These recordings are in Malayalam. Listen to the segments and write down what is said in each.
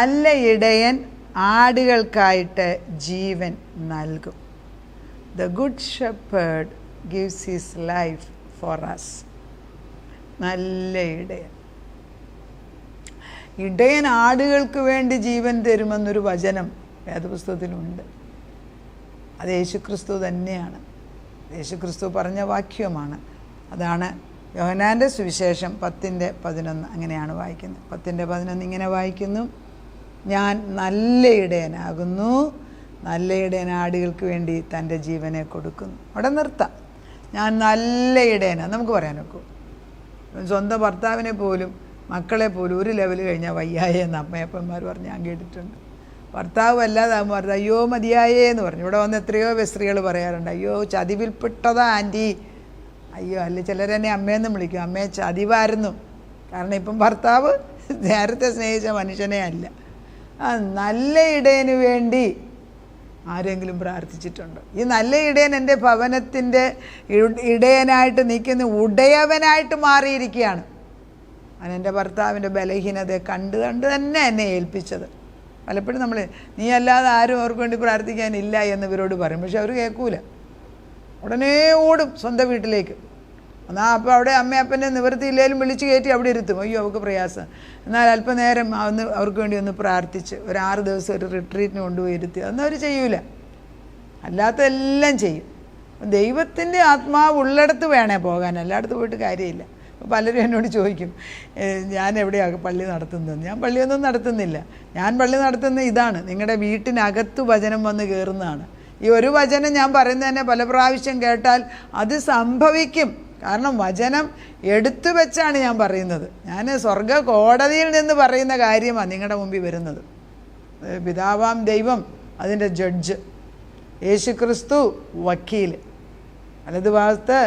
നല്ല ഇടയൻ ആടുകൾക്കായിട്ട് ജീവൻ നൽകും. The good shepherd gives his life for us. നല്ല ഇടയൻ. ഇടയൻ ആടുകൾക്ക് വേണ്ടി ജീവൻ തരുമെന്നൊരു വചനം വേദപുസ്തകത്തിലുണ്ട്. അത് യേശുക്രിസ്തു തന്നെയാണ്. യേശുക്രിസ്തു പറഞ്ഞ വാക്യമാണ്. അതാണ് യോഹന്നാൻ്റെ സുവിശേഷം 10:11. അങ്ങനെയാണ് വായിക്കുന്നത്. 10:11 ഇങ്ങനെ വായിക്കുന്നു: ഞാൻ നല്ല ഇടയനാകുന്നു, നല്ല ഇടയൻ ആടുകൾക്ക് വേണ്ടി തൻ്റെ ജീവനെ കൊടുക്കുന്നു. അവിടെ നിർത്താം. ഞാൻ നല്ല ഇടയനാണ്. നമുക്ക് പറയാനൊക്കെ സ്വന്തം ഭർത്താവിനെ പോലും മക്കളെ പോലും ഒരു ലെവൽ കഴിഞ്ഞാൽ വയ്യായേ എന്ന് അമ്മയപ്പന്മാർ പറഞ്ഞ് ഞാൻ കേട്ടിട്ടുണ്ട്. ഭർത്താവ് വല്ലാതാകുമ്പോൾ ഭർത്താവ് അയ്യോ മതിയായേ എന്ന് പറഞ്ഞു. ഇവിടെ വന്ന് എത്രയോ സ്ത്രീകൾ പറയാറുണ്ട്, അയ്യോ ചതിവിൽപ്പെട്ടതാ ആൻറ്റി, അയ്യോ അല്ല ചിലരെന്നെ അമ്മയെന്ന് വിളിക്കും, അമ്മയെ ചതിവായിരുന്നു. കാരണം ഇപ്പം ഭർത്താവ് നേരത്തെ സ്നേഹിച്ച മനുഷ്യനെ അല്ല. നല്ല ഇടയന് വേണ്ടി ആരെങ്കിലും പ്രാർത്ഥിച്ചിട്ടുണ്ടോ? ഈ നല്ല ഇടയൻ എൻ്റെ ഭവനത്തിൻ്റെ ഇടയനായിട്ട് നിൽക്കുന്ന ഉടയവനായിട്ട് മാറിയിരിക്കുകയാണ്. അവൻ എൻ്റെ ഭർത്താവിൻ്റെ ബലഹീനതയെ കണ്ട് തന്നെ എന്നെ ഏൽപ്പിച്ചത്. പലപ്പോഴും നമ്മൾ നീ അല്ലാതെ ആരും അവർക്ക് വേണ്ടി പ്രാർത്ഥിക്കാനില്ല എന്ന് ഇവരോട് പറയും. പക്ഷെ അവർ കേൾക്കൂല. ഉടനെ ഓടും സ്വന്തം വീട്ടിലേക്ക്. അപ്പോൾ അവിടെ അമ്മയപ്പനെ നിവൃത്തിയില്ലേലും വിളിച്ച് കയറ്റി അവിടെ ഇരുത്തും. അയ്യോ അവർക്ക് പ്രയാസം. എന്നാൽ അല്പനേരം ഒന്ന് അവർക്ക് വേണ്ടി ഒന്ന് പ്രാർത്ഥിച്ച് ഒരു 6 ദിവസം ഒരു റിട്രീറ്റിന് കൊണ്ടുപോയി ഇരുത്തി. അതൊന്നും അവർ ചെയ്യൂല. അല്ലാത്തതെല്ലാം ചെയ്യും. ദൈവത്തിൻ്റെ ആത്മാവ് ഉള്ളിടത്ത് വേണേ പോകാൻ, എല്ലായിടത്ത് പോയിട്ട് കാര്യമില്ല. അപ്പോൾ പലരും എന്നോട് ചോദിക്കും, ഞാൻ എവിടെയാണ് പള്ളി നടത്തുന്നത്? ഞാൻ പള്ളിയൊന്നും നടത്തുന്നില്ല. ഞാൻ പള്ളി നടത്തുന്നത് ഇതാണ്, നിങ്ങളുടെ വീട്ടിനകത്ത് വചനം വന്ന് കയറുന്നതാണ്. ഈ ഒരു വചനം ഞാൻ പറയുന്നത് തന്നെ പല പ്രാവശ്യം കേട്ടാൽ അത് സംഭവിക്കും. കാരണം വചനം എടുത്തു വെച്ചാണ് ഞാൻ പറയുന്നത്. ഞാൻ സ്വർഗ കോടതിയിൽ നിന്ന് പറയുന്ന കാര്യമാണ് നിങ്ങളുടെ മുമ്പിൽ വരുന്നത്. പിതാവാം ദൈവം അതിൻ്റെ ജഡ്ജ്, യേശുക്രിസ്തു വക്കീൽ, വലതുഭാഗത്ത്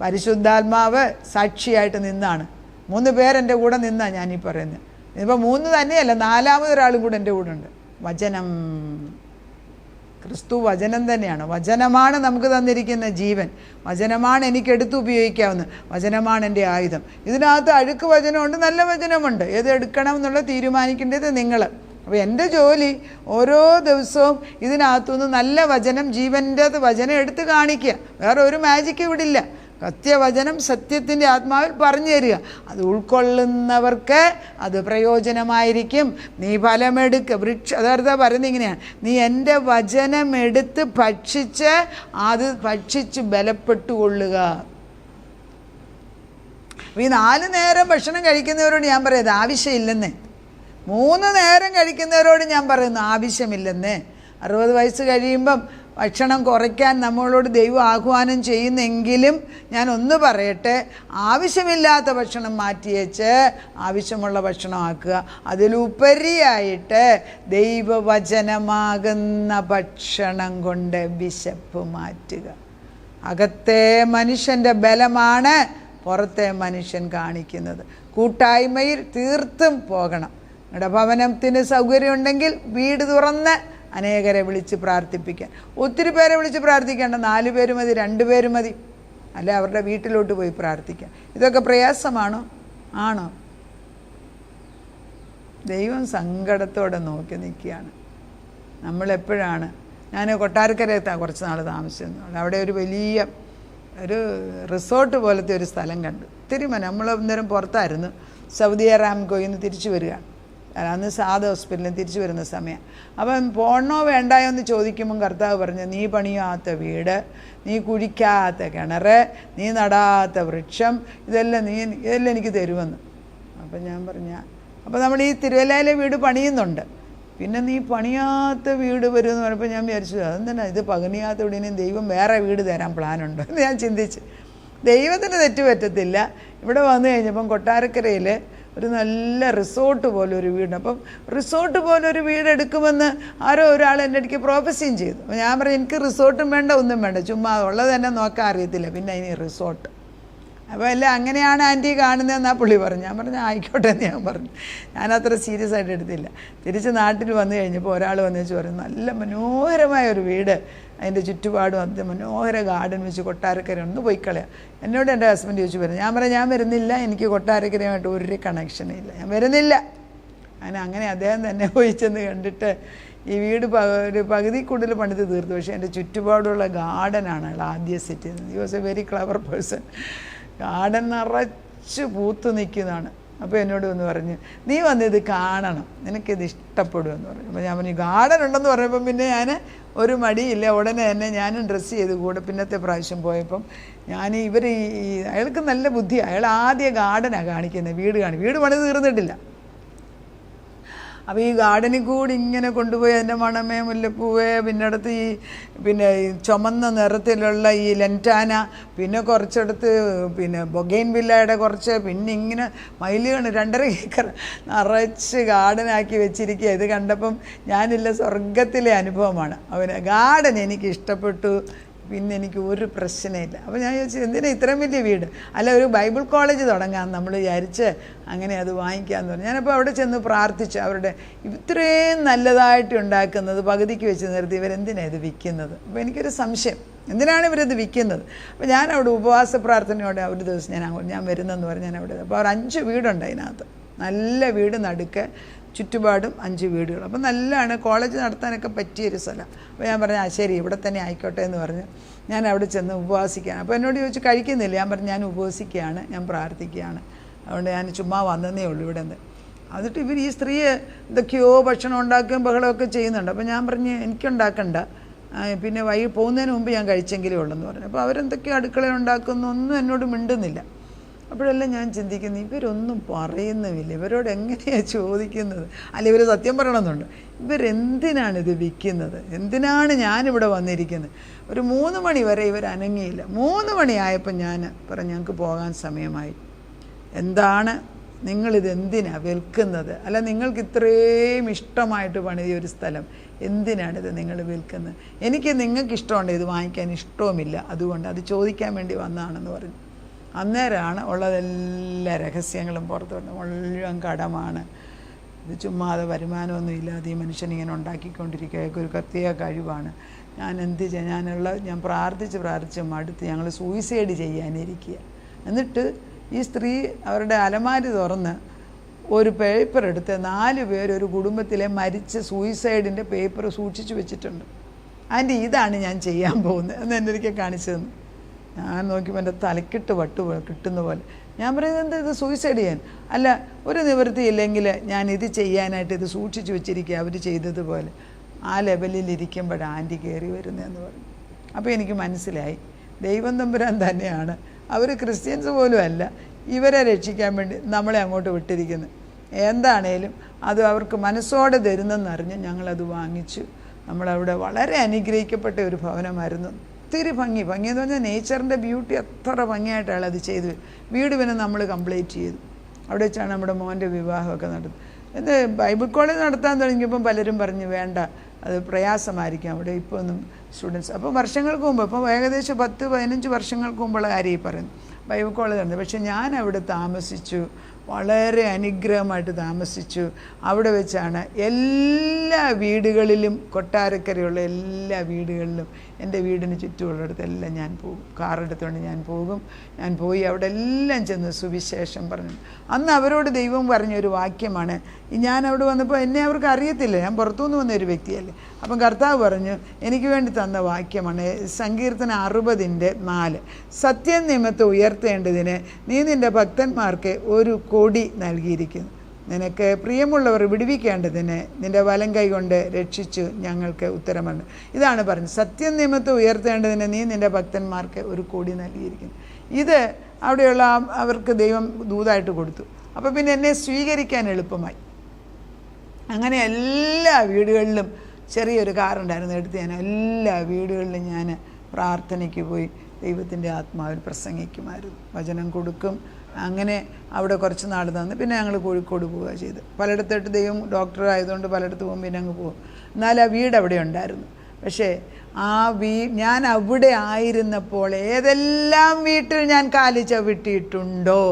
പരിശുദ്ധാത്മാവ് സാക്ഷിയായിട്ട് നിന്നാണ്. 3 പേരെൻ്റെ കൂടെ നിന്നാണ് ഞാനീ പറയുന്നത്. ഇപ്പോൾ 3 തന്നെയല്ല, 4മതൊരാളും കൂടെ എൻ്റെ കൂടെ ഉണ്ട്. വചനം, ക്രിസ്തു വചനം തന്നെയാണ്. വചനമാണ് നമുക്ക് തന്നിരിക്കുന്ന ജീവൻ. വചനമാണ് എനിക്ക് എടുത്ത് ഉപയോഗിക്കാവുന്നത്. വചനമാണ് എൻ്റെ ആയുധം. ഇതിനകത്ത് അഴുക്ക് വചനമുണ്ട്, നല്ല വചനമുണ്ട്. ഏത് എടുക്കണം എന്നുള്ള തീരുമാനിക്കേണ്ടത് നിങ്ങൾ. അപ്പോൾ എൻ്റെ ജോലി ഓരോ ദിവസവും ഇതിനകത്തുനിന്ന് നല്ല വചനം, ജീവൻ്റെ വചനം എടുത്ത് കാണിക്കുക. വേറെ ഒരു മാജിക്ക് ഇവിടെ ഇല്ല. സത്യവചനം സത്യത്തിൻ്റെ ആത്മാവിൽ പറഞ്ഞു തരിക. അത് ഉൾക്കൊള്ളുന്നവർക്ക് അത് പ്രയോജനമായിരിക്കും. നീ ഫലമെടുക്കുക. അതായത് പറയുന്നത് ഇങ്ങനെയാണ്, നീ എൻ്റെ വചനം എടുത്ത് ഭക്ഷിച്ച് അത് ഭക്ഷിച്ച് ബലപ്പെട്ടുകൊള്ളുക. ഈ 4 നേരം ഭക്ഷണം കഴിക്കുന്നവരോട് ഞാൻ പറയുന്നത് ആവശ്യമില്ലെന്നേ. 3 നേരം കഴിക്കുന്നവരോട് ഞാൻ പറയുന്നു ആവശ്യമില്ലെന്നേ. 60 വയസ്സ് കഴിയുമ്പം ഭക്ഷണം കുറയ്ക്കാൻ നമ്മളോട് ദൈവം ആഹ്വാനം ചെയ്യുന്നെങ്കിലും ഞാൻ ഒന്ന് പറയട്ടെ, ആവശ്യമില്ലാത്ത ഭക്ഷണം മാറ്റിയേച്ച് ആവശ്യമുള്ള ഭക്ഷണം ആക്കുക. അതിലുപരിയായിട്ട് ദൈവവചനമാകുന്ന ഭക്ഷണം കൊണ്ട് വിശപ്പ് മാറ്റുക. അകത്തെ മനുഷ്യൻ്റെ ബലമാണ് പുറത്തെ മനുഷ്യൻ കാണിക്കുന്നത്. കൂട്ടായ്മയിൽ തീർത്തും പോകണം. നിങ്ങളുടെ ഭവനത്തിന് സൗകര്യമുണ്ടെങ്കിൽ വീട് തുറന്ന് അനേകരെ വിളിച്ച് പ്രാർത്ഥിപ്പിക്കാൻ. ഒത്തിരി പേരെ വിളിച്ച് പ്രാർത്ഥിക്കേണ്ട, 4 പേര് മതി, 2 പേര് മതി. അല്ല അവരുടെ വീട്ടിലോട്ട് പോയി പ്രാർത്ഥിക്കാം. ഇതൊക്കെ പ്രയാസമാണോ? ആണോ? ദൈവം സങ്കടത്തോടെ നോക്കി നിൽക്കുകയാണ്. നമ്മളെപ്പോഴാണ്, ഞാൻ കൊട്ടാരക്കരയെത്താൻ കുറച്ച് നാൾ താമസിച്ചിരുന്നു. അവിടെ ഒരു വലിയ ഒരു റിസോർട്ട് പോലത്തെ ഒരു സ്ഥലം കണ്ടു. ഒത്തിരി നമ്മൾ അന്നേരം പുറത്തായിരുന്നു. സൗദി അറാംകോയിൽ നിന്ന് തിരിച്ചു വരികയാണ്. അന്ന് സാദ് ഹോസ്പിറ്റലിൽ തിരിച്ചു വരുന്ന സമയം. അപ്പം പോണോ വേണ്ടായോ എന്ന് ചോദിക്കുമ്പം കർത്താവ് പറഞ്ഞു, നീ പണിയാത്ത വീട്, നീ കുഴിക്കാത്ത കിണർ, നീ നടാത്ത വൃക്ഷം, ഇതെല്ലാം എനിക്ക് തരുമെന്ന്. അപ്പം ഞാൻ പറഞ്ഞ, അപ്പോൾ നമ്മൾ ഈ തിരുവല്ലയിലെ വീട് പണിയുന്നുണ്ട്, പിന്നെ നീ പണിയാത്ത വീട് വരുമെന്ന് പറഞ്ഞപ്പോൾ ഞാൻ വിചാരിച്ചു അതെന്താണ് ഇത് പണിയാത്ത വീടിനും ദൈവം വേറെ വീട് തരാൻ പ്ലാനുണ്ടോ എന്ന് ഞാൻ ചിന്തിച്ച്. ദൈവത്തിന് തെറ്റുപറ്റത്തില്ല. ഇവിടെ വന്നു കഴിഞ്ഞപ്പം കൊട്ടാരക്കരയിൽ ഒരു നല്ല റിസോർട്ട് പോലെ ഒരു വീട്. അപ്പം റിസോർട്ട് പോലെ ഒരു വീട് എടുക്കുമെന്ന് ആരോ ഒരാൾ എൻ്റെ അടുക്ക് പ്രോഫസിയും ചെയ്തു. അപ്പോൾ ഞാൻ പറഞ്ഞു എനിക്ക് റിസോർട്ടും വേണ്ട ഒന്നും വേണ്ട, ചുമ്മാ ഉള്ളത് തന്നെ നോക്കാൻ അറിയത്തില്ല, പിന്നെ ഇനി റിസോർട്ട്. അപ്പോൾ എല്ലാം അങ്ങനെയാണ് ആൻറ്റി കാണുന്നതെന്നാണ് പുള്ളി പറഞ്ഞു. ഞാൻ പറഞ്ഞു ആയിക്കോട്ടെ എന്ന് ഞാൻ പറഞ്ഞു. ഞാനത്ര സീരിയസ് ആയിട്ട് എടുത്തില്ല. തിരിച്ച് നാട്ടിൽ വന്നു കഴിഞ്ഞപ്പോൾ ഒരാൾ വന്നു വെച്ച് പറഞ്ഞു നല്ല മനോഹരമായ ഒരു വീട്, അതിൻ്റെ ചുറ്റുപാടും അത് മനോഹര ഗാർഡൻ വെച്ച് കൊട്ടാരക്കര ഒന്ന് പോയി കളയാം. എന്നോട് എൻ്റെ ഹസ്ബൻഡ് ചോദിച്ചു വരും. ഞാൻ പറഞ്ഞു ഞാൻ വരുന്നില്ല, എനിക്ക് കൊട്ടാരക്കരയുമായിട്ട് ഒരു കണക്ഷനും ഇല്ല, ഞാൻ വരുന്നില്ല. അങ്ങനെ അദ്ദേഹം തന്നെ പോയി ചെന്ന് കണ്ടിട്ട് ഈ വീട് ഒരു പകുതി കൂടുതൽ പണിത് തീർത്തു. പക്ഷേ എൻ്റെ ചുറ്റുപാടുള്ള ഗാർഡനാണ് അയാൾ ആദ്യം സെറ്റ് ചെയ്യുന്നത്. He was A very clever person. Garden നിറച്ച് പൂത്ത് നിൽക്കുന്നതാണ്. അപ്പോൾ എന്നോട് ഒന്ന് പറഞ്ഞു, നീ വന്നിത് കാണണം, നിനക്കിത് ഇഷ്ടപ്പെടുമെന്ന് പറഞ്ഞു. അപ്പോൾ ഞാൻ പറഞ്ഞു ഗാർഡൻ ഉണ്ടെന്ന് പറഞ്ഞപ്പം പിന്നെ ഞാൻ ഒരു മടിയില്ല, ഉടനെ തന്നെ ഞാനും ഡ്രസ്സ് ചെയ്ത് കൂടെ. പിന്നത്തെ പ്രാവശ്യം പോയപ്പം അയാൾക്ക് നല്ല ബുദ്ധിയാണ്. അയാൾ ആദ്യം ഗാർഡനാണ് കാണിക്കുന്നത്, വീട് പണി തീർന്നിട്ടില്ല. അപ്പോൾ ഈ ഗാർഡനിൽ കൂടി ഇങ്ങനെ കൊണ്ടുപോയി അതിൻ്റെ മണമേ മുല്ലപ്പൂവേ, ഈ ചുമന്ന നിറത്തിലുള്ള ഈ ലെൻറ്റാന, പിന്നെ കുറച്ചെടുത്ത് ബൊഗൈൻ വില്ലയുടെ കുറച്ച്, പിന്നെ ഇങ്ങനെ മയിലുകൾ 2.5 ഏക്കർ നിറച്ച് ഗാർഡനാക്കി വെച്ചിരിക്കുക. ഇത് കണ്ടപ്പം ഞാനില്ല സ്വർഗത്തിലെ അനുഭവമാണ്. ഗാർഡൻ എനിക്ക് ഇഷ്ടപ്പെട്ടു. പിന്നെ എനിക്ക് ഒരു പ്രശ്നമില്ല. അപ്പോൾ ഞാൻ ചോദിച്ചു, എന്തിനാ ഇത്രയും വലിയ വീട്? അല്ല, ഒരു ബൈബിൾ കോളേജ് തുടങ്ങാൻ നമ്മൾ വിചാരിച്ച് അങ്ങനെ അത് വാങ്ങിക്കാമെന്ന് പറഞ്ഞു. ഞാനപ്പോൾ അവിടെ ചെന്ന് പ്രാർത്ഥിച്ചു. അവരുടെ ഇത്രയും നല്ലതായിട്ട് ഉണ്ടാക്കുന്നത് പകുതിക്ക് വെച്ച് നിർത്തി ഇവരെന്തിനാണ് ഇത് വിൽക്കുന്നത്? അപ്പോൾ എനിക്കൊരു സംശയം, എന്തിനാണ് ഇവരത് വിൽക്കുന്നത്? അപ്പോൾ ഞാൻ അവിടെ ഉപവാസ പ്രാർത്ഥനയോടെ ഒരു ദിവസം ഞാൻ വരുന്നെന്ന് പറഞ്ഞ് ഞാൻ അവിടെ. അപ്പോൾ അവർ 5 വീടുണ്ട് അതിനകത്ത്. നല്ല വീട്, നടുക്ക് ചുറ്റുപാടും 5 വീടുകൾ. അപ്പം നല്ലതാണ്, കോളേജ് നടത്താനൊക്കെ പറ്റിയൊരു സ്ഥലം. അപ്പോൾ ഞാൻ പറഞ്ഞു ശരി, ഇവിടെ തന്നെ ആയിക്കോട്ടെ എന്ന് പറഞ്ഞ് ഞാൻ അവിടെ ചെന്ന് ഉപവാസിക്കുകയാണ്. അപ്പോൾ എന്നോട് ചോദിച്ചു കഴിക്കുന്നില്ല. ഞാൻ പറഞ്ഞു ഞാൻ ഉപവസിക്കുകയാണ്, ഞാൻ പ്രാർത്ഥിക്കുകയാണ്, അതുകൊണ്ട് ഞാൻ ചുമ്മാ വന്നതേ ഉള്ളൂ ഇവിടെ നിന്ന്. എന്നിട്ട് ഈ സ്ത്രീ എന്തൊക്കെയോ ഭക്ഷണം ഉണ്ടാക്കുകയും ബഹളമൊക്കെ ചെയ്യുന്നുണ്ട്. അപ്പോൾ ഞാൻ പറഞ്ഞു എനിക്കുണ്ടാക്കണ്ട, പിന്നെ പോകുന്നതിന് മുമ്പ് ഞാൻ കഴിച്ചെങ്കിലേ ഉള്ളെന്ന് പറഞ്ഞു. അപ്പോൾ അവരെന്തൊക്കെയോ അടുക്കള ഉണ്ടാക്കുന്നു, ഒന്നും എന്നോട് മിണ്ടുന്നില്ല. അപ്പോഴെല്ലാം ഞാൻ ചിന്തിക്കുന്നു, ഇവരൊന്നും പറയുന്നുമില്ല, ഇവരോട് എങ്ങനെയാണ് ചോദിക്കുന്നത്? അല്ല, ഇവർ സത്യം പറയണമെന്നുണ്ട്. ഇവരെന്തിനാണിത് വിൽക്കുന്നത്? എന്തിനാണ് ഞാനിവിടെ വന്നിരിക്കുന്നത്? ഒരു 3 മണി വരെ ഇവർ അനങ്ങിയില്ല. 3 മണിയായപ്പോൾ ഞാൻ പറഞ്ഞു ഞങ്ങൾക്ക് പോകാൻ സമയമായി. എന്താണ് നിങ്ങളിതെന്തിനാണ് വിൽക്കുന്നത്? അല്ല, നിങ്ങൾക്ക് ഇത്രയും ഇഷ്ടമായിട്ട് പണിതിയ ഒരു സ്ഥലം എന്തിനാണിത് നിങ്ങൾ വിൽക്കുന്നത്? എനിക്ക് നിങ്ങൾക്ക് ഇഷ്ടമുണ്ട്, ഇത് വാങ്ങിക്കാൻ ഇഷ്ടവുമില്ല, അതുകൊണ്ട് അത് ചോദിക്കാൻ വേണ്ടി വന്നതാണെന്ന് പറഞ്ഞു. അന്നേരമാണ് ഉള്ളതെല്ലാ രഹസ്യങ്ങളും പുറത്തു വന്നത്. മുഴുവൻ കടമാണ്. ഇത് ചുമ്മാതെ വരുമാനമൊന്നും ഇല്ലാതെ ഈ മനുഷ്യനിങ്ങനെ ഉണ്ടാക്കിക്കൊണ്ടിരിക്കുക, ഒരു പ്രത്യേക കഴിവാണ്. ഞാൻ പ്രാർത്ഥിച്ച് മടുത്ത് ഞങ്ങൾ സൂയിസൈഡ് ചെയ്യാനിരിക്കുക. എന്നിട്ട് ഈ സ്ത്രീ അവരുടെ അലമാരി തുറന്ന് ഒരു പേപ്പർ എടുത്ത് 4 പേര് ഒരു കുടുംബത്തിലെ മരിച്ച സൂയിസൈഡിൻ്റെ പേപ്പർ സൂക്ഷിച്ചു വെച്ചിട്ടുണ്ട്. ആൻറ്റി, ഇതാണ് ഞാൻ ചെയ്യാൻ പോകുന്നത് എന്ന് എൻ്റെ ഒരിക്കൽ കാണിച്ചു തന്നു. ഞാൻ നോക്കിയപ്പോൾ എൻ്റെ തലക്കിട്ട് കിട്ടുന്ന പോലെ. ഞാൻ പറയുന്നത് ഇത് സൂയിസൈഡ് ചെയ്യാൻ അല്ല, ഒരു നിവൃത്തിയില്ലെങ്കിൽ ഞാൻ ഇത് ചെയ്യാനായിട്ട് ഇത് സൂക്ഷിച്ചു വെച്ചിരിക്കുക, അവർ ചെയ്തതുപോലെ. ആ ലെവലിലിരിക്കുമ്പോഴാണ് ആൻറ്റി കയറി വരുന്നതെന്ന് പറഞ്ഞു. അപ്പോൾ എനിക്ക് മനസ്സിലായി ദൈവം തമ്പുരാൻ തന്നെയാണ്. അവർ ക്രിസ്ത്യൻസ് പോലും അല്ല, ഇവരെ രക്ഷിക്കാൻ വേണ്ടി നമ്മളെ അങ്ങോട്ട് വിട്ടിരിക്കുന്നത്. എന്താണേലും അത് അവർക്ക് മനസ്സോടെ തരുന്നെന്നറിഞ്ഞ് ഞങ്ങളത് വാങ്ങിച്ചു. നമ്മളവിടെ വളരെ അനുഗ്രഹിക്കപ്പെട്ട ഒരു ഭവനമായിരുന്നു. ഒത്തിരി ഭംഗി എന്ന് പറഞ്ഞാൽ നേച്ചറിൻ്റെ ബ്യൂട്ടി അത്ര ഭംഗിയായിട്ടാണ് അത് ചെയ്ത്. വീട് പിന്നെ നമ്മൾ കംപ്ലീറ്റ് ചെയ്തു. അവിടെ വെച്ചാണ് നമ്മുടെ മോൻ്റെ വിവാഹമൊക്കെ നടന്നത്. എന്ത് ബൈബിൾ കോളേജ് നടത്താൻ തുടങ്ങിയപ്പം പലരും പറഞ്ഞു വേണ്ട, അത് പ്രയാസമായിരിക്കും അവിടെ ഇപ്പോൾ ഒന്നും സ്റ്റുഡൻസ്. അപ്പോൾ വർഷങ്ങൾക്ക് മുമ്പ്, ഇപ്പോൾ ഏകദേശം 10-15 വർഷങ്ങൾക്ക് മുമ്പുള്ള കാര്യം ഈ പറയുന്നു ബൈബിൾ കോളേജ് നടന്നത്. പക്ഷേ ഞാൻ അവിടെ താമസിച്ചു, വളരെ അനുഗ്രഹമായിട്ട് താമസിച്ചു. അവിടെ വെച്ചാണ് എല്ലാ വീടുകളിലും, കൊട്ടാരക്കരയുള്ള എല്ലാ വീടുകളിലും, എൻ്റെ വീടിന് ചുറ്റുമുള്ളിടത്തെല്ലാം ഞാൻ പോകും. കാറെടുത്തുകൊണ്ട് ഞാൻ പോയി അവിടെ എല്ലാം ചെന്ന് സുവിശേഷം പറഞ്ഞു. അന്ന് അവരോട് ദൈവം പറഞ്ഞൊരു വാക്യമാണ്. ഞാൻ അവിടെ വന്നപ്പോൾ എന്നെ അവർക്ക് അറിയത്തില്ല, ഞാൻ പുറത്തുനിന്ന് വന്ന ഒരു വ്യക്തിയല്ലേ. അപ്പം കർത്താവ് പറഞ്ഞു, എനിക്ക് വേണ്ടി തന്ന വാക്യമാണ് സങ്കീർത്തനം 60:4. സത്യം നിമിത്തം ഉയർത്തേണ്ടതിന് നീ നിൻ്റെ ഭക്തന്മാർക്ക് ഒരു കൊടി നൽകിയിരിക്കുന്നു. നിനക്ക് പ്രിയമുള്ളവർ വിടുവിക്കേണ്ടതിന് നിൻ്റെ വലം കൈ കൊണ്ട് രക്ഷിച്ചു ഞങ്ങൾക്ക് ഉത്തരമുണ്ട്. ഇതാണ് പറഞ്ഞത്, സത്യം നിമിത്തം ഉയർത്തേണ്ടതിന് നീ നിൻ്റെ ഭക്തന്മാർക്ക് ഒരു കൊടി നൽകിയിരിക്കുന്നു. ഇത് അവിടെയുള്ള അവർക്ക് ദൈവം ദൂതായിട്ട് കൊടുത്തു. അപ്പോൾ പിന്നെ എന്നെ സ്വീകരിക്കാൻ എളുപ്പമായി. അങ്ങനെ എല്ലാ വീടുകളിലും ചെറിയൊരു കാറുണ്ടായിരുന്നു, എടുത്ത് ഞാൻ എല്ലാ വീടുകളിലും ഞാൻ പ്രാർത്ഥനയ്ക്ക് പോയി ദൈവത്തിൻ്റെ ആത്മാവിൽ പ്രസംഗിക്കുമായിരുന്നു, വചനം കൊടുക്കും. അങ്ങനെ അവിടെ കുറച്ച് നാൾ തന്നു. പിന്നെ ഞങ്ങൾ കോഴിക്കോട് പോവുക ചെയ്ത്. പലയിടത്തോട്ട് ദൈവം ഡോക്ടർ ആയതുകൊണ്ട് പലയിടത്ത് പോകും, പിന്നെ അങ്ങ് പോകും. എന്നാൽ ആ വീട് അവിടെ ഉണ്ടായിരുന്നു. പക്ഷേ ആ ഞാൻ അവിടെ ആയിരുന്നപ്പോൾ ഏതെല്ലാം വീട്ടിൽ ഞാൻ കാല് ചവിട്ടിയിട്ടുണ്ടോ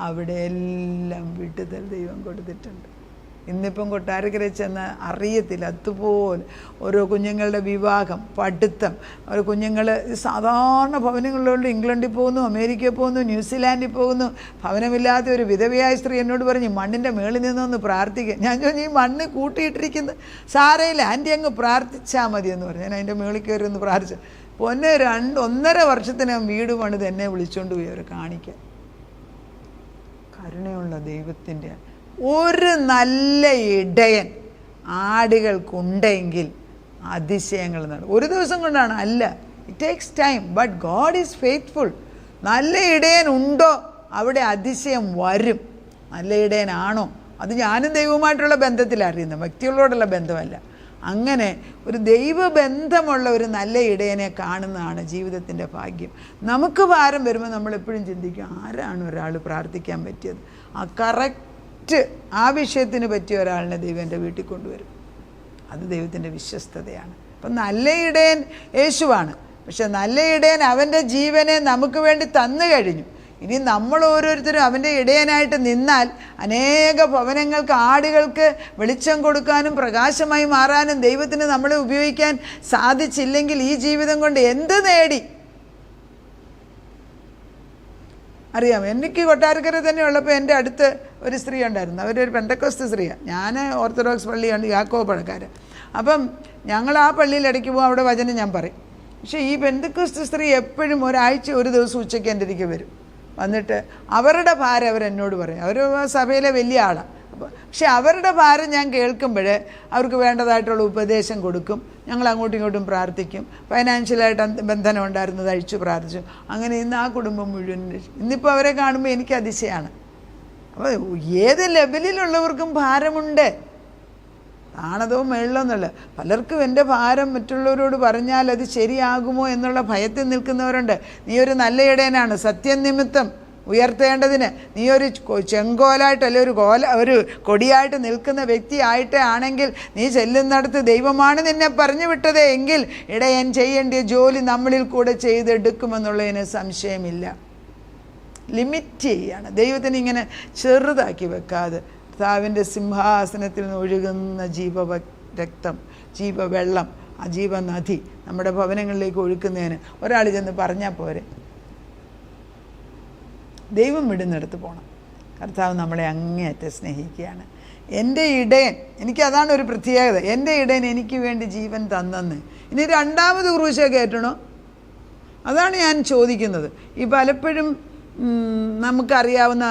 അവിടെ എല്ലാം വിട്ടുതൽ ദൈവം കൊടുത്തിട്ടുണ്ട്. ഇന്നിപ്പം കൊട്ടാരക്കര ചെന്ന് അറിയത്തില്ല, അതുപോലെ ഓരോ കുഞ്ഞുങ്ങളുടെ വിവാഹം, പഠിത്തം, ഓരോ കുഞ്ഞുങ്ങൾ സാധാരണ ഭവനങ്ങളിലുണ്ട്. ഇംഗ്ലണ്ടിൽ പോകുന്നു, അമേരിക്കയിൽ പോകുന്നു, ന്യൂസിലാൻഡിൽ പോകുന്നു. ഭവനമില്ലാത്ത ഒരു വിധവയായ സ്ത്രീ എന്നോട് പറഞ്ഞു, മണ്ണിൻ്റെ മേളിൽ നിന്നൊന്ന് പ്രാർത്ഥിക്കുക. ഞാൻ ചോദിച്ചു, ഈ മണ്ണ് കൂട്ടിയിട്ടിരിക്കുന്നത് സാരയില്ല, ആൻറ്റി അങ്ങ് പ്രാർത്ഥിച്ചാൽ മതി എന്ന് പറഞ്ഞു. ഞാൻ അതിൻ്റെ മേളിൽ കയറി ഒന്ന് പ്രാർത്ഥിച്ചു. പൊന്നെ 1.5 വർഷത്തിനകം വീട് പണിത് എന്നെ വിളിച്ചുകൊണ്ട് പോയി അവരെ കാണിക്കാൻ. കരുണയുള്ള ദൈവത്തിൻ്റെ ഒരു നല്ല ഇടയൻ ആടുകൾക്കുണ്ടെങ്കിൽ അതിശയങ്ങൾ നടക്കും. ഒരു ദിവസം കൊണ്ടാണ് അല്ല, it takes time, but God is faithful. നല്ല ഇടയൻ ഉണ്ടോ അവിടെ അതിശയം വരും. നല്ല ഇടയനാണോ, അത് ഞാനും ദൈവവുമായിട്ടുള്ള ബന്ധത്തിൽ അറിയുന്നത്, വ്യക്തികളോടുള്ള ബന്ധമല്ല. അങ്ങനെ ഒരു ദൈവബന്ധമുള്ള ഒരു നല്ല ഇടയനെ കാണുന്നതാണ് ജീവിതത്തിൻ്റെ ഭാഗ്യം. നമുക്ക് ഭാരം വരുമ്പോൾ നമ്മളെപ്പോഴും ചിന്തിക്കും, ആരാണ് ഒരാൾ പ്രാർത്ഥിക്കാൻ പറ്റിയത്? ആ കറക്റ്റ് ആ വിഷയത്തിന് പറ്റിയ ഒരാളിനെ ദൈവം എൻ്റെ വീട്ടിൽ കൊണ്ടുവരും. അത് ദൈവത്തിൻ്റെ വിശ്വസ്തതയാണ്. അപ്പം നല്ല ഇടയൻ യേശുവാണ്. പക്ഷെ നല്ല ഇടയൻ അവൻ്റെ ജീവനെ നമുക്ക് വേണ്ടി തന്നു കഴിഞ്ഞു. ഇനി നമ്മൾ ഓരോരുത്തരും അവൻ്റെ ഇടയനായിട്ട് നിന്നാൽ അനേക ഭവനങ്ങൾക്ക്, ആടുകൾക്ക് വെളിച്ചം കൊടുക്കാനും പ്രകാശമായി മാറാനും ദൈവത്തിന് നമ്മളെ ഉപയോഗിക്കാൻ സാധിച്ചില്ലെങ്കിൽ ഈ ജീവിതം കൊണ്ട് എന്ത് നേടി? അറിയാം, എനിക്ക് കൊട്ടാരക്കര തന്നെ ഉള്ളപ്പോൾ എൻ്റെ അടുത്ത് ഒരു സ്ത്രീ ഉണ്ടായിരുന്നു. അവരൊരു പെന്തക്കോസ്ത് സ്ത്രീയാണ്. ഞാൻ ഓർത്തഡോക്സ് പള്ളിയാണ്, യാക്കോബ് പണക്കാരൻ. അപ്പം ഞങ്ങൾ ആ പള്ളിയിൽ ഇടയ്ക്ക് പോകും, അവിടെ വചനം ഞാൻ പറയും. പക്ഷേ ഈ പെന്തക്കോസ്ത് സ്ത്രീ എപ്പോഴും ഒരാഴ്ച ഒരു ദിവസം ഉച്ചയ്ക്ക് എൻ്റെ അടുക്കൽ വരും. വന്നിട്ട് അവരുടെ ഭാരം അവരെന്നോട് പറയും. അവർ സഭയിലെ വലിയ ആളാണ്. പക്ഷെ അവരുടെ ഭാരം ഞാൻ കേൾക്കുമ്പോൾ അവർക്ക് വേണ്ടതായിട്ടുള്ള ഉപദേശം കൊടുക്കും. ഞങ്ങൾ അങ്ങോട്ടും ഇങ്ങോട്ടും പ്രാർത്ഥിക്കും. ഫൈനാൻഷ്യലായിട്ട് ബന്ധനം ഉണ്ടായിരുന്നത് അഴിച്ചു പ്രാർത്ഥിച്ചു. അങ്ങനെ ഇന്ന് ആ കുടുംബം മുഴുവൻ. ഇന്നിപ്പോൾ അവരെ കാണുമ്പോൾ എനിക്ക് അതിശയമാണ്. അപ്പോൾ ഏത് ലെവലിലുള്ളവർക്കും ഭാരമുണ്ട്. ആണതോ മേളിലോന്നല്ല. പലർക്കും എൻ്റെ ഭാരം മറ്റുള്ളവരോട് പറഞ്ഞാൽ അത് ശരിയാകുമോ എന്നുള്ള ഭയത്തിൽ നിൽക്കുന്നവരുണ്ട്. നീ ഒരു നല്ല ഇടയനാണ്, സത്യം നിമിത്തം ഉയർത്തേണ്ടതിന് നീ ഒരു ചെങ്കോലായിട്ട് അല്ലെ ഒരു കൊടിയായിട്ട് നിൽക്കുന്ന വ്യക്തിയായിട്ടേ ആണെങ്കിൽ നീ ചെല്ലുന്നിടത്ത് ദൈവമാണ് നിന്നെ പറഞ്ഞു വിട്ടത് എങ്കിൽ ഇടയൻ ചെയ്യേണ്ട ജോലി നമ്മളിൽ കൂടെ ചെയ്തെടുക്കുമെന്നുള്ളതിന് സംശയമില്ല. ലിമിറ്റ് ചെയ്യാണ്. ദൈവത്തിന് ഇങ്ങനെ ചെറുതാക്കി വെക്കാതെ കർത്താവിൻ്റെ സിംഹാസനത്തിൽ നിന്ന് ഒഴുകുന്ന രക്തം, ജീവവെള്ളം, ആ ജീവനദി നമ്മുടെ ഭവനങ്ങളിലേക്ക് ഒഴുക്കുന്നതിന് ഒരാൾ ചെന്ന് പറഞ്ഞാൽ പോരെ. ദൈവം വിടുന്നിടത്ത് പോകണം. കർത്താവ് നമ്മളെ അങ്ങേയറ്റം സ്നേഹിക്കുകയാണ്. എൻ്റെ ഇടയൻ, എനിക്കതാണ് ഒരു പ്രത്യേകത. എൻ്റെ ഇടയൻ എനിക്ക് വേണ്ടി ജീവൻ തന്നെന്ന്. ഇനി രണ്ടാമത് ക്രൂശ കയറ്റണോ? അതാണ് ഞാൻ ചോദിക്കുന്നത്. ഈ പലപ്പോഴും നമുക്കറിയാവുന്ന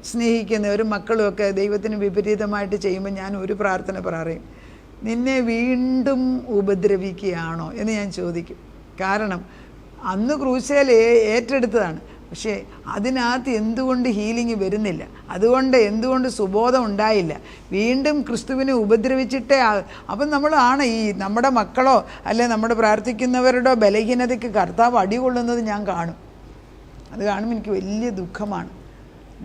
സ്നേഹിക്കുന്ന ഒരു മക്കളുമൊക്കെ ദൈവത്തിന് വിപരീതമായിട്ട് ചെയ്യുമ്പോൾ ഞാൻ ഒരു പ്രാർത്ഥന പറയും, നിന്നെ വീണ്ടും ഉപദ്രവിക്കുകയാണോ എന്ന് ഞാൻ ചോദിക്കും. കാരണം അന്ന് ക്രൂശയിൽ ഏറ്റെടുത്തതാണ്. പക്ഷേ അതിനകത്ത് എന്തുകൊണ്ട് ഹീലിംഗ് വരുന്നില്ല? അതുകൊണ്ട് എന്തുകൊണ്ട് സുബോധം ഉണ്ടായില്ല? വീണ്ടും ക്രിസ്തുവിനെ ഉപദ്രവിച്ചിട്ടേ. അപ്പം നമ്മളാണ് ഈ നമ്മുടെ മക്കളോ അല്ലെ നമ്മുടെ പ്രാർത്ഥിക്കുന്നവരുടെ ബലഹീനതയ്ക്ക് കർത്താവ് അടികൊള്ളുന്നത് ഞാൻ കാണും. അത് കാണുമ്പോൾ എനിക്ക് വലിയ ദുഃഖമാണ്.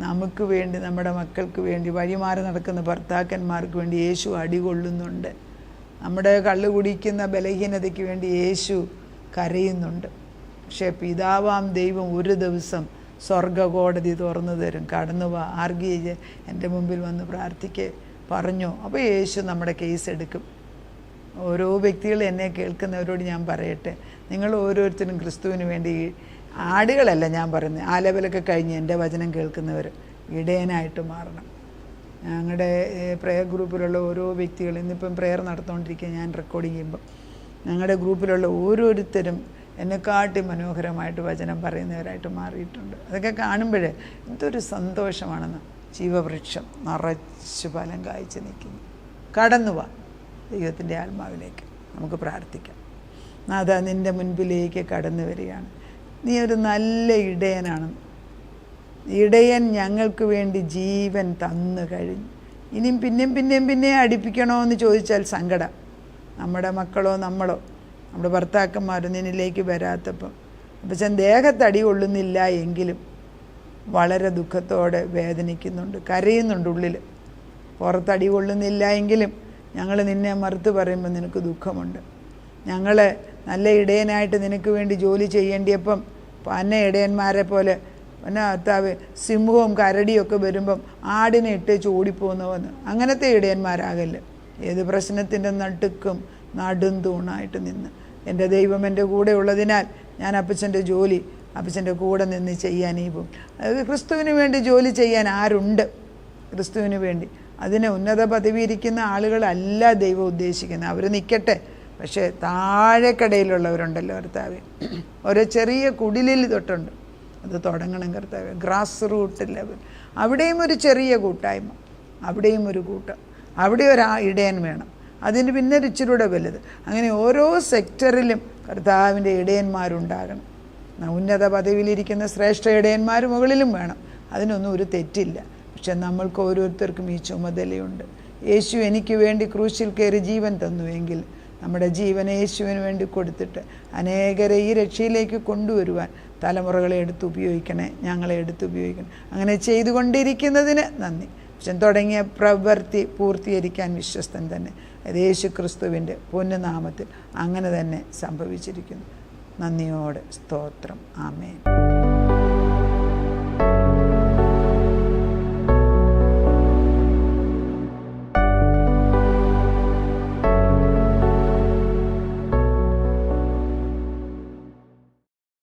നമുക്ക് വേണ്ടി, നമ്മുടെ മക്കൾക്ക് വേണ്ടി, വഴിമാറി നടക്കുന്ന ഭർത്താക്കന്മാർക്ക് വേണ്ടി യേശു അടികൊള്ളുന്നുണ്ട്. നമ്മുടെ കള്ളു കുടിക്കുന്ന ബലഹീനതയ്ക്ക് വേണ്ടി യേശു കരയുന്നുണ്ട്. പക്ഷേ പിതാവാം ദൈവം ഒരു ദിവസം സ്വർഗകോടതി തുറന്നു തരും. കടന്നു വാ, ആർഗിയെ എൻ്റെ മുമ്പിൽ വന്ന് പ്രാർത്ഥിക്കേ പറഞ്ഞു. അപ്പോൾ യേശു നമ്മുടെ കേസ് എടുക്കും. ഓരോ വ്യക്തികൾ എന്നെ കേൾക്കുന്നവരോട് ഞാൻ പറയട്ടെ, നിങ്ങൾ ഓരോരുത്തരും ക്രിസ്തുവിന് വേണ്ടി, ആടുകളല്ല ഞാൻ പറയുന്നത്, ആ ലെവലൊക്കെ കഴിഞ്ഞ് എൻ്റെ വചനം കേൾക്കുന്നവർ ഇടയനായിട്ട് മാറണം. ഞങ്ങളുടെ പ്രെയർ ഗ്രൂപ്പിലുള്ള ഓരോ വ്യക്തികൾ, ഇന്നിപ്പം പ്രെയർ നടത്തുകൊണ്ടിരിക്കുക ഞാൻ റെക്കോർഡിങ് ചെയ്യുമ്പോൾ, ഞങ്ങളുടെ ഗ്രൂപ്പിലുള്ള ഓരോരുത്തരും എന്നെക്കാട്ടി മനോഹരമായിട്ട് വചനം പറയുന്നവരായിട്ട് മാറിയിട്ടുണ്ട്. അതൊക്കെ കാണുമ്പോഴേ എന്തൊരു സന്തോഷമാണെന്ന്. ജീവവൃക്ഷം നിറച്ച് ഫലം കായ്ച്ച് നിൽക്കുന്നു. കടന്നു വാ ദൈവത്തിൻ്റെ ആത്മാവിലേക്ക്. നമുക്ക് പ്രാർത്ഥിക്കാം. നാഥ, നിൻ്റെ മുൻപിലേക്ക് കടന്നു വരികയാണ്. നീ ഒരു നല്ല ഇടയനാണ്. ഇടയൻ ഞങ്ങൾക്ക് വേണ്ടി ജീവൻ തന്നു കഴിഞ്ഞു. ഇനിയും പിന്നെയും അടുപ്പിക്കണോ ചോദിച്ചാൽ സങ്കടം. നമ്മുടെ മക്കളോ നമ്മളോ നമ്മുടെ ഭർത്താക്കന്മാരോ നിന്നിലേക്ക് വരാത്തപ്പം അപ്പച്ചൻ ദേഹത്തടി കൊള്ളുന്നില്ല എങ്കിലും വളരെ ദുഃഖത്തോടെ വേദനിക്കുന്നുണ്ട്, കരയുന്നുണ്ട് ഉള്ളിൽ. പുറത്തടി കൊള്ളുന്നില്ല എങ്കിലും ഞങ്ങൾ നിന്നെ മറുത്ത് പറയുമ്പോൾ നിനക്ക് ദുഃഖമുണ്ട്. ഞങ്ങൾ നല്ല ഇടയനായിട്ട് നിനക്ക് വേണ്ടി ജോലി ചെയ്യേണ്ടിയപ്പം പന്ന ഇടയന്മാരെ പോലെ പിന്നെ കർത്താവ് സിംഹവും കരടിയൊക്കെ വരുമ്പം ആടിനെ ഇട്ടേച്ച് ഓടിപ്പോകുന്നവന്ന് അങ്ങനത്തെ ഇടയന്മാരാകല്ലേ. ഏത് പ്രശ്നത്തിൻ്റെ നടുക്കും നടും തൂണായിട്ട് നിന്ന് എൻ്റെ ദൈവം എൻ്റെ കൂടെ ഉള്ളതിനാൽ ഞാൻ അപ്പച്ചൻ്റെ ജോലി അപ്പച്ചൻ്റെ കൂടെ നിന്ന് ചെയ്യാനേ പോകും. അതായത് ക്രിസ്തുവിന് വേണ്ടി ജോലി ചെയ്യാൻ ആരുണ്ട്? ക്രിസ്തുവിന് വേണ്ടി അതിന് ഉന്നത പദവി ഇരിക്കുന്ന ആളുകളല്ല ദൈവം ഉദ്ദേശിക്കുന്നത്. അവർ നിൽക്കട്ടെ, പക്ഷേ താഴെക്കടയിലുള്ളവരുണ്ടല്ലോ കർത്താവേ, ഓരോ ചെറിയ കുടിലിൽ തൊട്ടുണ്ട്. അത് തുടങ്ങണം കർത്താവേ, ഗ്രാസ് റൂട്ട് ലെവൽ. അവിടെയും ഒരു ചെറിയ കൂട്ടായ്മ, അവിടെയും ഒരു കൂട്ടം, അവിടെ ഒരു ഇടയൻ വേണം, അതിന് പിന്നെ ഒരു ഇച്ചിരൂടെ വലുത്. അങ്ങനെ ഓരോ സെക്ടറിലും കർത്താവിൻ്റെ ഇടയന്മാരുണ്ടാകണം. ഉന്നത പദവിയിലിരിക്കുന്ന ശ്രേഷ്ഠ ഇടയന്മാർ മുകളിലും വേണം, അതിനൊന്നും ഒരു തെറ്റില്ല. പക്ഷെ നമ്മൾക്ക് ഓരോരുത്തർക്കും ഈ ചുമതലയുണ്ട്. യേശു എനിക്ക് വേണ്ടി ക്രൂശിൽ കയറി ജീവൻ തന്നുവെങ്കിൽ നമ്മുടെ ജീവൻ യേശുവിന് വേണ്ടി കൊടുത്തിട്ട് അനേകരെ ഈ രക്ഷയിലേക്ക് കൊണ്ടുവരുവാൻ തലമുറകളെ എടുത്തുപയോഗിക്കണേ, ഞങ്ങളെ എടുത്തുപയോഗിക്കണം. അങ്ങനെ ചെയ്തുകൊണ്ടിരിക്കുന്നതിന് നന്ദി. പക്ഷെ തുടങ്ങിയ പ്രവൃത്തി പൂർത്തീകരിക്കാൻ വിശ്വസ്തൻ തന്നെ. യേശു ക്രിസ്തുവിൻ്റെ പൊന്നുനാമത്തിൽ അങ്ങനെ തന്നെ സംഭവിച്ചിരിക്കുന്നു. നന്ദിയോടെ സ്തോത്രം. ആമേൻ.